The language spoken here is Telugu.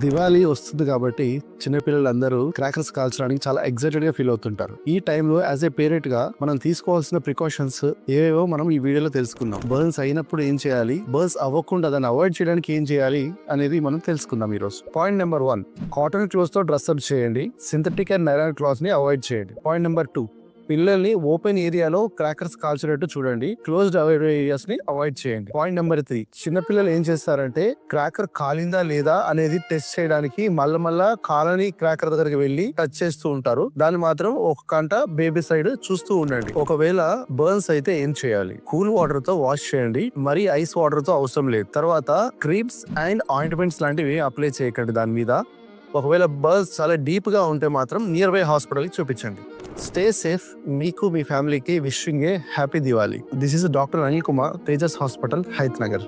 దివాళీ వస్తుంది కాబట్టి చిన్నపిల్లలందరూ క్రాకర్స్ కాల్చడానికి చాలా ఎక్సైటెడ్ గా ఫీల్ అవుతుంటారు. ఈ టైంలో యాజ్ ఏ పేరెంట్ గా మనం తీసుకోవాల్సిన ప్రికాషన్స్ ఏవేవో మనం ఈ వీడియోలో తెలుసుకుందాం. బర్న్స్ అయినప్పుడు ఏం చేయాలి, బర్న్స్ అవ్వకుండా దాన్ని అవాయిడ్ చేయడానికి ఏం చేయాలి అనేది మనం తెలుసుకుందాం ఈ రోజు. పాయింట్ నెంబర్ 1, కాటన్ క్లాత్ తో డ్రెస్ అప్ చేయండి. సింథటిక్ అండ్ నైలాన్ క్లాత్ ని అవాయిడ్ చేయండి. పాయింట్ నెంబర్ 2, పిల్లల్ని ఓపెన్ ఏరియాలో క్రాకర్స్ కాల్చేటట్టు చూడండి. క్లోజ్డ్ ఏరియాస్ ని అవాయిడ్ చేయండి. పాయింట్ నెంబర్ 3, చిన్నపిల్లలు ఏం చేస్తారంటే క్రాకర్ కాలిందా లేదా అనేది టెస్ట్ చేయడానికి మళ్ళా కాలని క్రాకర్ దగ్గరికి వెళ్లి టచ్ చేస్తూ ఉంటారు. దాన్ని మాత్రం ఒక కంట బేబీ సైడ్ చూస్తూ ఉండండి. ఒకవేళ బర్న్స్ అయితే ఏం చేయాలి, కూల్ వాటర్ తో వాష్ చేయండి. మరి ఐస్ వాటర్ తో అవసరం లేదు. తర్వాత క్రీమ్స్ అండ్ ఆయింట్మెంట్స్ లాంటివి అప్లై చేయకండి దాని మీద. ఒకవేళ బర్న్స్ చాలా డీప్ గా ఉంటే మాత్రం నియర్ బై హాస్పిటల్ కి చూపించండి. Stay safe. మీకు మీ ఫ్యామిలీకి wishing A happy Diwali. This is doctor Anil Kumar, Tejas hospital, Hayath Nagar.